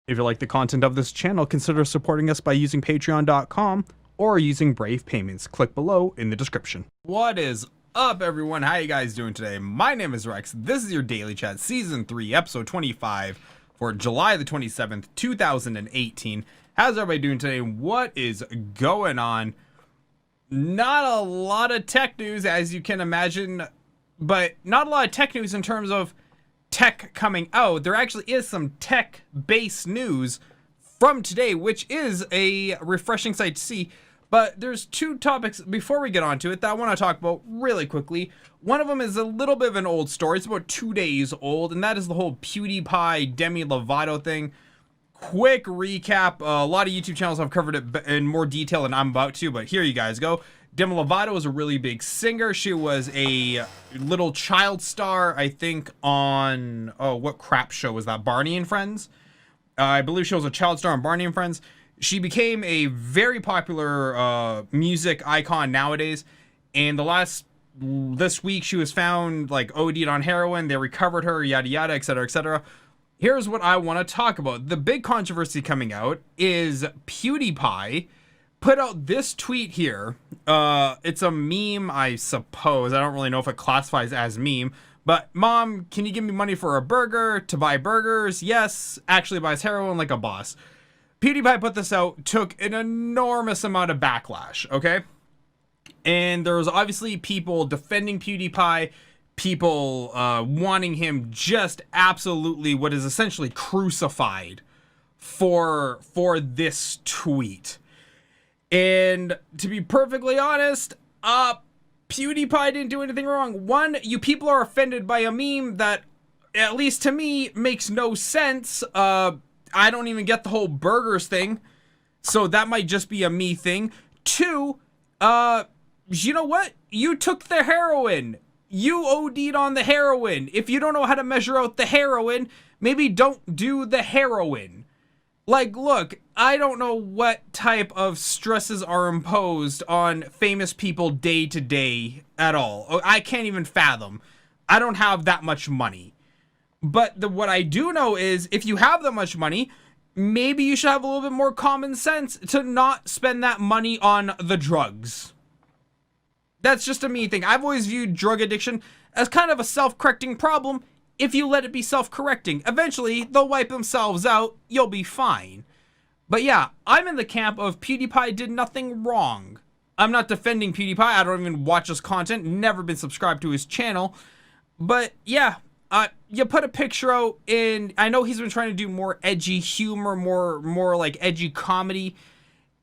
If you like the content of this channel, consider supporting us by using patreon.com or using Brave Payments. Click below in the description. What is up, everyone? How you guys doing today? My name is Rex. This is your Daily Chat Season 3, Episode 25 for July the 27th, 2018. How's everybody doing today? What is going on? Not a lot of tech news, as you can imagine, but not a lot of tech news in terms of tech coming out. There actually is some tech-based news from today, which is a refreshing sight to see. But there's two topics before we get on to it that I want to talk about really quickly. One of them is a little bit of an old story. It's about 2 days old, and that is the whole PewdiePie Demi Lovato thing. Quick recap. A lot of YouTube channels have covered it in more detail than I'm about to, but here you guys go. Demi Lovato is a really big singer. She was a little child star, I think, on, what crap show was that? Barney and Friends? I believe she was a child star on Barney and Friends. She became a very popular music icon nowadays. And this week she was found like OD'd on heroin. They recovered her, yada yada, etc., etc. Here's what I want to talk about. The big controversy coming out is PewdiePie put out this tweet here. It's a meme, I suppose. I don't really know if it classifies as meme. But, Mom, can you give me money for a burger? To buy burgers? Yes. Actually buys heroin like a boss. PewdiePie put this out, took an enormous amount of backlash, okay? And there was obviously people defending PewdiePie, people wanting him just absolutely what is essentially crucified for this tweet. And to be perfectly honest, PewdiePie didn't do anything wrong. One, you people are offended by a meme that, at least to me, makes no sense. I don't even get the whole burgers thing, so that might just be a me thing. Two, you know what? You took the heroin. You OD'd on the heroin. If you don't know how to measure out the heroin, maybe don't do the heroin. Like, look, I don't know what type of stresses are imposed on famous people day to day at all. I can't even fathom. I don't have that much money. But what I do know is if you have that much money, maybe you should have a little bit more common sense to not spend that money on the drugs. That's just a me thing. I've always viewed drug addiction as kind of a self-correcting problem. If you let it be self-correcting, eventually they'll wipe themselves out. You'll be fine. But yeah, I'm in the camp of PewdiePie did nothing wrong. I'm not defending PewdiePie. I don't even watch his content. Never been subscribed to his channel. But yeah, you put a picture out, and I know he's been trying to do more edgy humor, more like edgy comedy.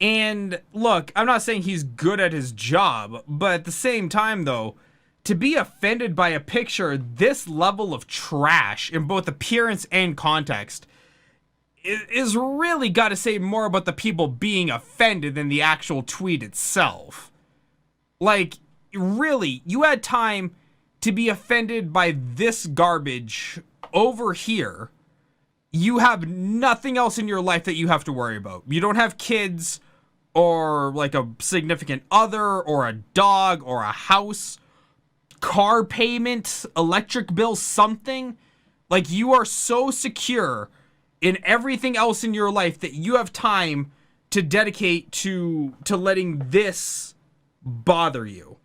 And look, I'm not saying he's good at his job, but at the same time though, to be offended by a picture this level of trash in both appearance and context is really got to say more about the people being offended than the actual tweet itself. Like, really, you had time to be offended by this garbage over here. You have nothing else in your life that you have to worry about. You don't have kids or like a significant other or a dog or a house, car payment, electric bill, something. Like, you are so secure in everything else in your life that you have time to dedicate to letting this bother you.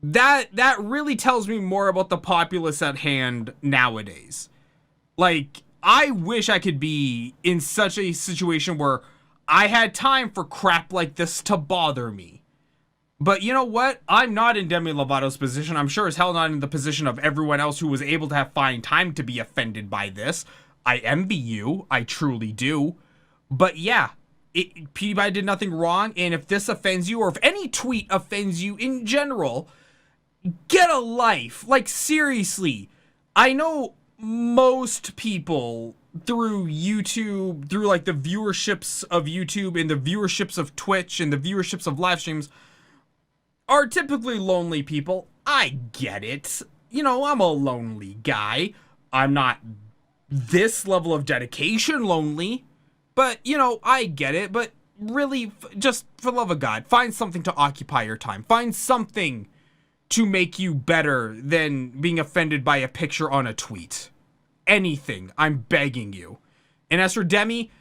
That really tells me more about the populace at hand nowadays. Like, I wish I could be in such a situation where I had time for crap like this to bother me. But you know what? I'm not in Demi Lovato's position. I'm sure as hell not in the position of everyone else who was able to find time to be offended by this. I envy you. I truly do. But yeah, PewDiePie did nothing wrong. And if this offends you, or if any tweet offends you in general, get a life. Like, seriously. I know most people through YouTube, through like the viewerships of YouTube and the viewerships of Twitch and the viewerships of live streams, are typically lonely people. I get it. You know, I'm a lonely guy. I'm not this level of dedication lonely, but you know, I get it. But really, just for the love of God, find something to occupy your time. Find something to make you better than being offended by a picture on a tweet. Anything, I'm begging you. And as for Demi,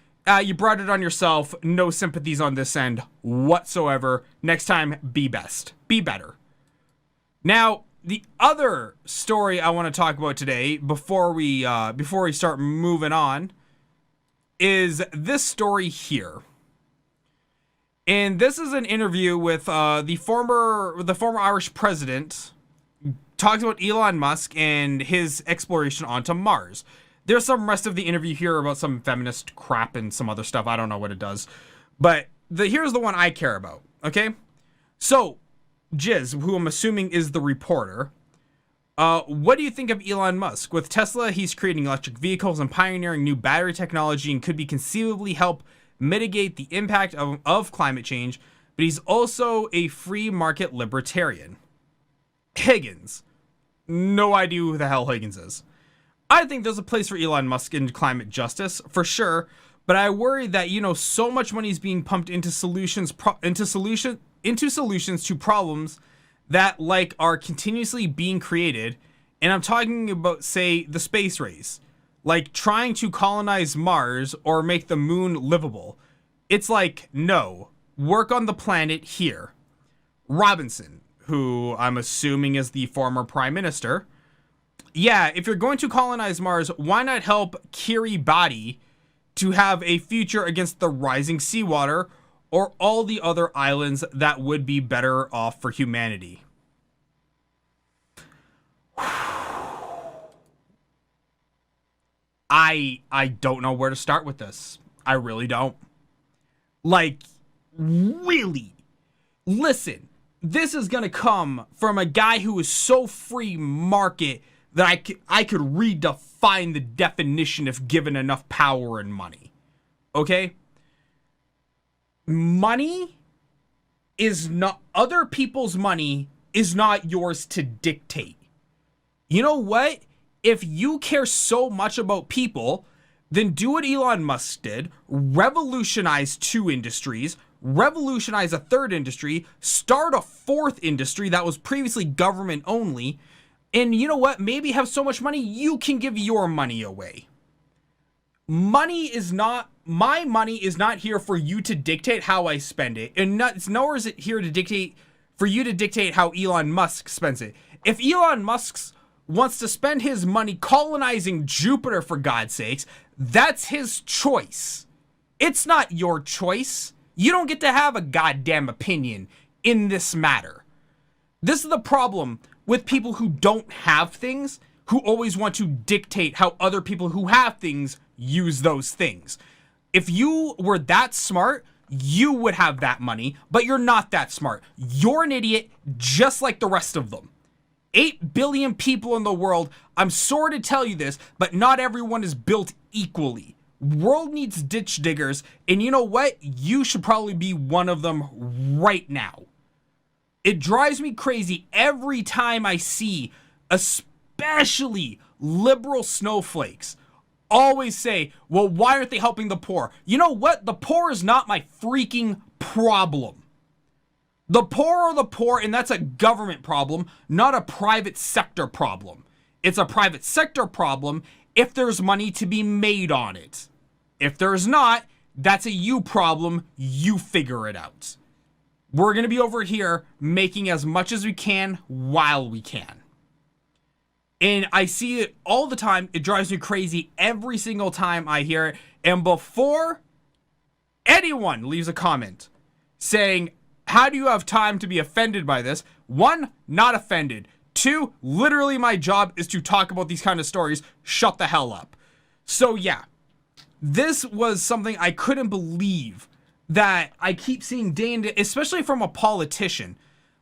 you brought it on yourself. No sympathies on this end whatsoever. Next time, be best. Be better. Now, the other story I want to talk about today, before we start moving on, is this story here. And this is an interview with the former Irish president. Talks about Elon Musk and his exploration onto Mars. There's some rest of the interview here about some feminist crap and some other stuff. I don't know what it does. But here's the one I care about, okay? So, Jiz, who I'm assuming is the reporter, what do you think of Elon Musk? With Tesla, he's creating electric vehicles and pioneering new battery technology and could be conceivably help mitigate the impact of climate change, but he's also a free market libertarian. Higgins. No idea who the hell Higgins is. I think there's a place for Elon Musk in climate justice, for sure, but I worry that, so much money is being pumped into solutions to problems that, are continuously being created, and I'm talking about, say, the space race, like trying to colonize Mars or make the moon livable. It's like, no, work on the planet here. Robinson, who I'm assuming is the former prime minister. Yeah, if you're going to colonize Mars, why not help Kiribati to have a future against the rising seawater or all the other islands that would be better off for humanity? I don't know where to start with this. I really don't. Really? Listen, this is gonna come from a guy who is so free market that I could redefine the definition if given enough power and money. Okay? Money is not, other people's money is not yours to dictate. You know what? If you care so much about people, then do what Elon Musk did, revolutionize 2 industries, revolutionize a 3rd industry, start a 4th industry that was previously government only, and you know what? Maybe have so much money, you can give your money away. My money is not here for you to dictate how I spend it, and nor is it here to dictate for you to dictate how Elon Musk spends it. If Elon Musk wants to spend his money colonizing Jupiter, for God's sakes, that's his choice. It's not your choice. You don't get to have a goddamn opinion in this matter. This is the problem with people who don't have things, who always want to dictate how other people who have things use those things. If you were that smart, you would have that money, but you're not that smart. You're an idiot just like the rest of them. 8 billion people in the world. I'm sorry to tell you this, but not everyone is built equally. World needs ditch diggers, and you know what? You should probably be one of them right now. It drives me crazy every time I see, especially liberal snowflakes, always say, well, why aren't they helping the poor? You know what? The poor is not my freaking problem. The poor are the poor, and that's a government problem, not a private sector problem. It's a private sector problem if there's money to be made on it. If there's not, that's a you problem. You figure it out. We're going to be over here making as much as we can while we can. And I see it all the time. It drives me crazy every single time I hear it. And before anyone leaves a comment saying, how do you have time to be offended by this? 1, not offended. 2, literally my job is to talk about these kind of stories. Shut the hell up. So yeah, this was something I couldn't believe that I keep seeing day and day, especially from a politician.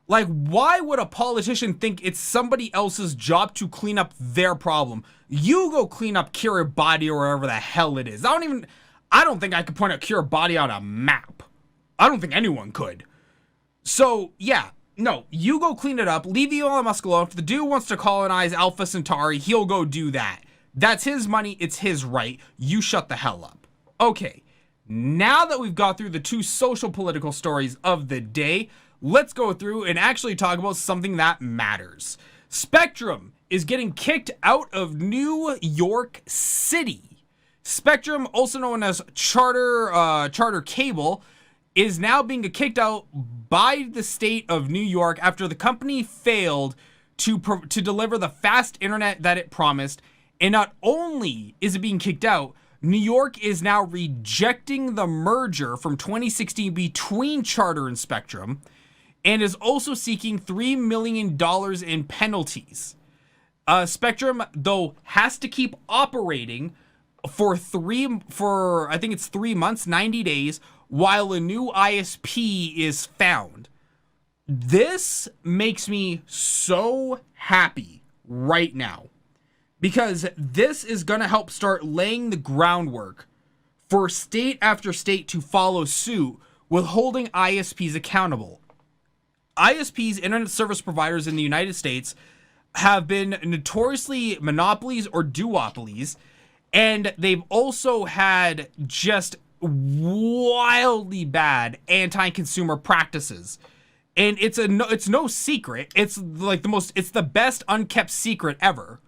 Like, why would a politician think it's somebody else's job to clean up their problem? You go clean up Kiribati or wherever the hell it is. I don't think I could point out Kiribati on a map. I don't think anyone could. So, yeah, no, you go clean it up. Leave Elon Musk alone. If the dude wants to colonize Alpha Centauri, he'll go do that. That's his money. It's his right. You shut the hell up. Okay, now that we've got through the 2 social political stories of the day, let's go through and actually talk about something that matters. Spectrum is getting kicked out of New York City. Spectrum, also known as Charter Cable, is now being kicked out by the state of New York after the company failed to deliver the fast internet that it promised. And not only is it being kicked out, New York is now rejecting the merger from 2016 between Charter and Spectrum, and is also seeking $3 million in penalties. Spectrum, though, has to keep operating for I think it's 3 months, 90 days, while a new ISP is found. This makes me so happy right now, because this is going to help start laying the groundwork for state after state to follow suit with holding ISPs accountable. ISPs, internet service providers in the United States, have been notoriously monopolies or duopolies, and they've also had just wildly bad anti-consumer practices. And it's no secret. It's the best unkept secret ever.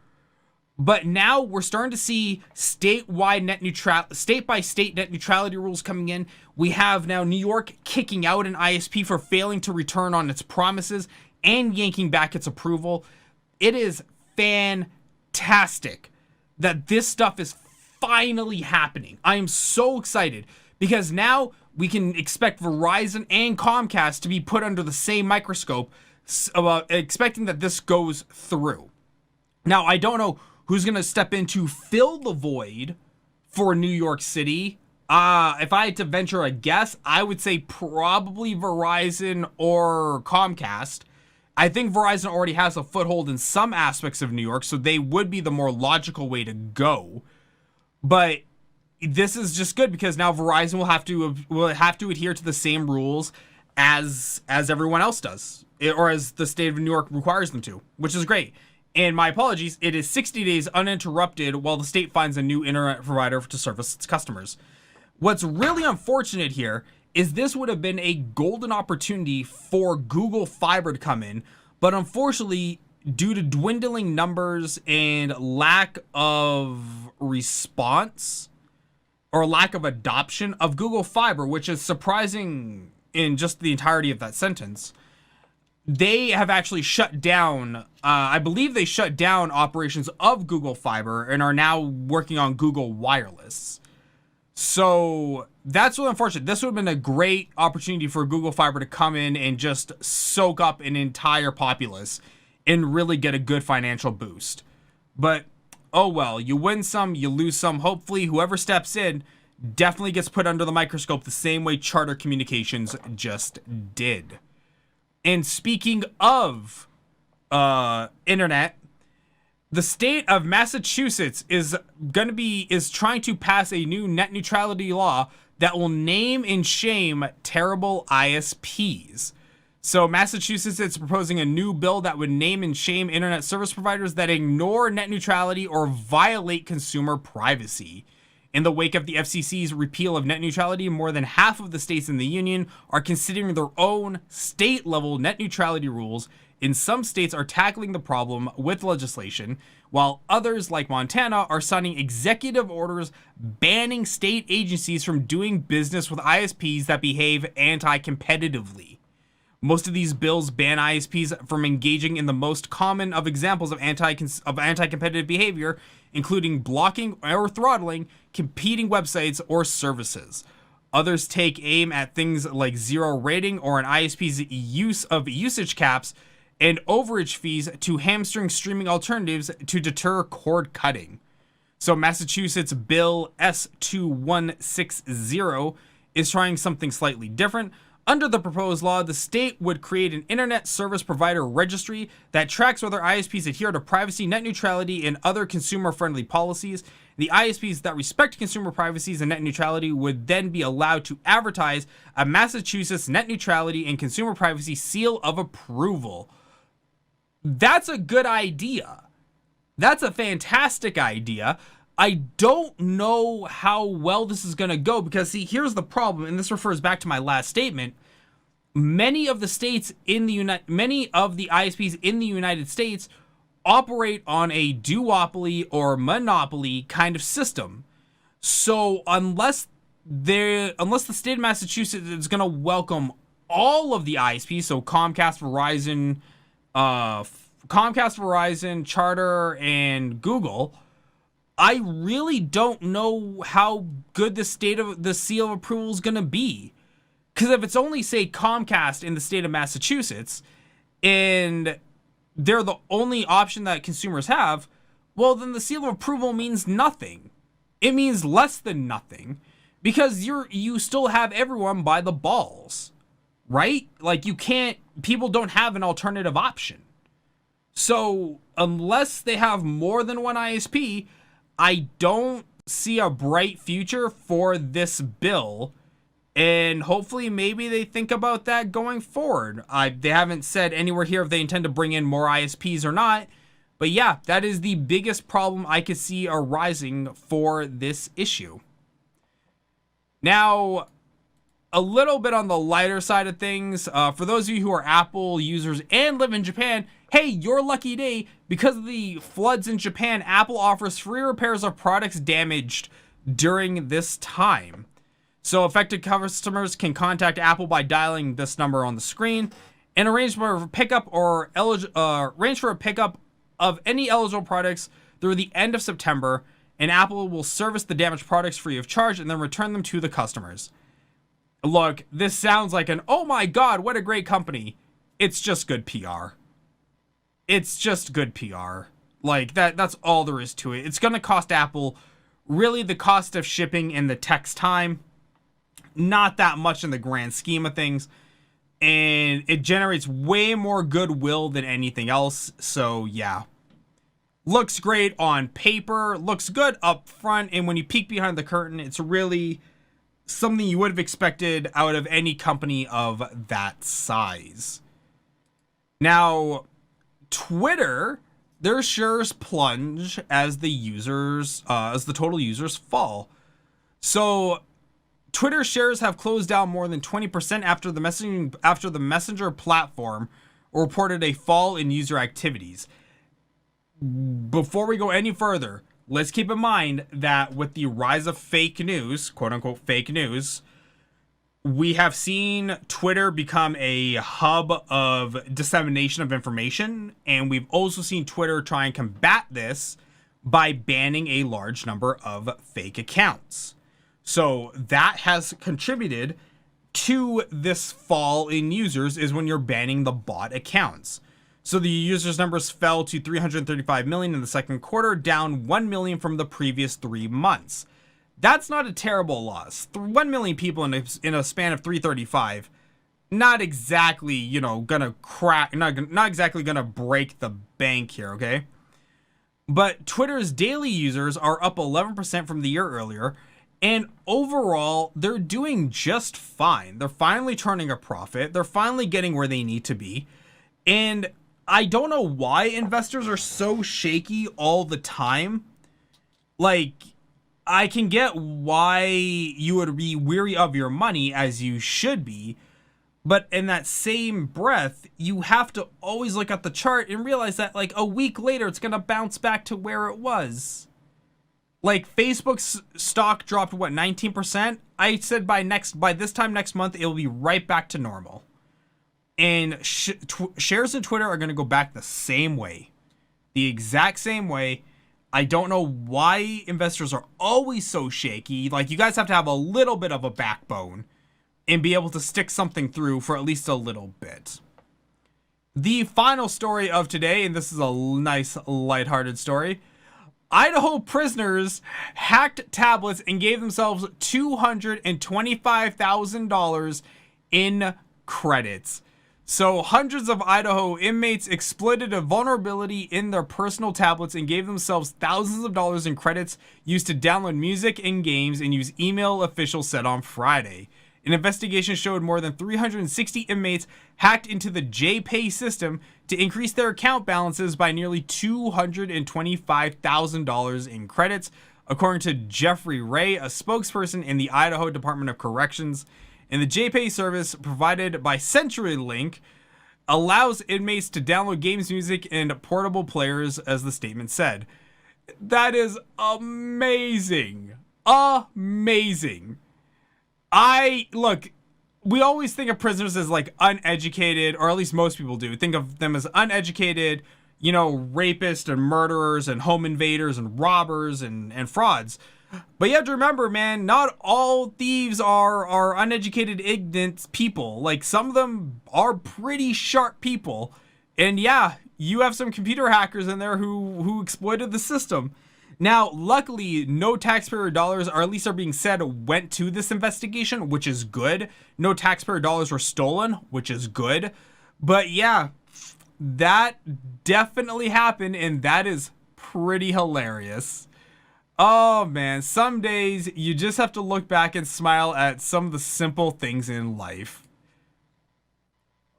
But now we're starting to see state by state net neutrality rules coming in. We have now New York kicking out an ISP for failing to return on its promises and yanking back its approval. It is fantastic that this stuff is finally happening. I am so excited, because now we can expect Verizon and Comcast to be put under the same microscope, expecting that this goes through. Now, I don't know who's going to step in to fill the void for New York City. If I had to venture a guess, I would say probably Verizon or Comcast. I think Verizon already has a foothold in some aspects of New York, so they would be the more logical way to go. But this is just good, because now Verizon will have to adhere to the same rules as everyone else does, or as the state of New York requires them to, which is great. And my apologies, it is 60 days uninterrupted while the state finds a new internet provider to service its customers. What's really unfortunate here is this would have been a golden opportunity for Google Fiber to come in, but unfortunately, due to dwindling numbers and lack of response or lack of adoption of Google Fiber, which is surprising in just the entirety of that sentence, they have actually shut down, I believe they shut down operations of Google Fiber and are now working on Google Wireless. So that's really unfortunate. This would have been a great opportunity for Google Fiber to come in and just soak up an entire populace and really get a good financial boost. But, oh well, you win some, you lose some. Hopefully, whoever steps in definitely gets put under the microscope the same way Charter Communications just did. And speaking of internet, the state of Massachusetts is trying to pass a new net neutrality law that will name and shame terrible ISPs. So Massachusetts is proposing a new bill that would name and shame internet service providers that ignore net neutrality or violate consumer privacy. In the wake of the FCC's repeal of net neutrality, more than half of the states in the union are considering their own state-level net neutrality rules. In some states are tackling the problem with legislation, while others, like Montana, are signing executive orders banning state agencies from doing business with ISPs that behave anti-competitively. Most of these bills ban ISPs from engaging in the most common of examples of anti-competitive behavior, including blocking or throttling competing websites or services. Others take aim at things like zero rating or an ISP's use of usage caps and overage fees to hamstring streaming alternatives to deter cord cutting. So Massachusetts Bill S2160 is trying something slightly different. Under the proposed law, the state would create an internet service provider registry that tracks whether ISPs adhere to privacy, net neutrality, and other consumer-friendly policies. The ISPs that respect consumer privacy and net neutrality would then be allowed to advertise a Massachusetts net neutrality and consumer privacy seal of approval. That's a good idea. That's a fantastic idea. I don't know how well this is going to go, because see, here's the problem, and this refers back to my last statement. Many of the ISPs in the United States operate on a duopoly or monopoly kind of system. So unless the state of Massachusetts is going to welcome all of the ISPs, so Comcast, Verizon, Charter, and Google, I really don't know how good the seal of approval is going to be. Because if it's only, say, Comcast in the state of Massachusetts, and they're the only option that consumers have, well, then the seal of approval means nothing. It means less than nothing, because you still have everyone by the balls, right? Like, people don't have an alternative option. So unless they have more than one ISP, I don't see a bright future for this bill. And hopefully maybe they think about that going forward. They haven't said anywhere here if they intend to bring in more ISPs or not. But yeah, that is the biggest problem I could see arising for this issue. Now, a little bit on the lighter side of things. For those of you who are Apple users and live in Japan, hey, your lucky day. Because of the floods in Japan, Apple offers free repairs of products damaged during this time. So affected customers can contact Apple by dialing this number on the screen and arrange for a pickup of any eligible products through the end of September, and Apple will service the damaged products free of charge and then return them to the customers. Look, this sounds like oh my god, what a great company. It's just good PR. It's just good PR. Like, that's all there is to it. It's going to cost Apple really the cost of shipping and the text time. Not that much in the grand scheme of things, and it generates way more goodwill than anything else. So yeah, looks great on paper, looks good up front, and when you peek behind the curtain, it's really something you would have expected out of any company of that size. Now, Twitter, their shares plunge as the total users fall. So Twitter shares have closed down more than 20% after the messenger platform reported a fall in user activities. Before we go any further, let's keep in mind that with the rise of fake news, quote unquote fake news, we have seen Twitter become a hub of dissemination of information, and we've also seen Twitter try and combat this by banning a large number of fake accounts. So that has contributed to this fall in users, is when you're banning the bot accounts. So the users numbers fell to 335 million in the second quarter, down 1 million from the previous 3 months. That's not a terrible loss. 1 million people in a span of 335, not exactly, gonna crack, not exactly gonna break the bank here, okay? But Twitter's daily users are up 11% from the year earlier, and overall, they're doing just fine. They're finally turning a profit. They're finally getting where they need to be. And I don't know why investors are so shaky all the time. Like, I can get why you would be weary of your money, as you should be. But in that same breath, you have to always look at the chart and realize that, like, a week later, it's going to bounce back to where it was. Like, Facebook's stock dropped, 19%? I said by this time next month, it'll be right back to normal. And shares in Twitter are going to go back the same way. The exact same way. I don't know why investors are always so shaky. Like, you guys have to have a little bit of a backbone and be able to stick something through for at least a little bit. The final story of today, and this is a nice lighthearted story. Idaho prisoners hacked tablets and gave themselves $225,000 in credits. So hundreds of Idaho inmates exploited a vulnerability in their personal tablets and gave themselves thousands of dollars in credits used to download music and games and use email, officials said on Friday. An investigation showed more than 360 inmates hacked into the JPay system to increase their account balances by nearly $225,000 in credits, according to Jeffrey Ray, a spokesperson in the Idaho Department of Corrections. And the JPay service, provided by CenturyLink, allows inmates to download games, music, and portable players, as the statement said. That is amazing. amazing. Look, we always think of prisoners as like uneducated, or at least most people do think of them as uneducated, you know, rapists and murderers and home invaders and robbers and frauds. But you have to remember, man, not all thieves are uneducated, ignorant people. Like, some of them are pretty sharp people. And yeah, you have some computer hackers in there who exploited the system. Now, luckily, no taxpayer dollars, or at least are being said, went to this investigation, which is good. No taxpayer dollars were stolen, which is good. But yeah, that definitely happened, and that is pretty hilarious. Oh man, some days you just have to look back and smile at some of the simple things in life.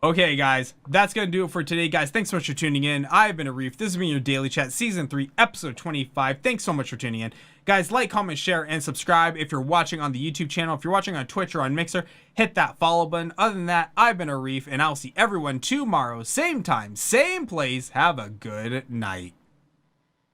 Okay guys, that's gonna do it for today, guys. Thanks so much for tuning in. I've been Arif. This has been your Daily Chat Season 3, Episode 25. Thanks so much for tuning in. Guys, like, comment, share, and subscribe if you're watching on the YouTube channel. If you're watching on Twitch or on Mixer, hit that follow button. Other than that, I've been Arif, and I'll see everyone tomorrow. Same time, same place. Have a good night.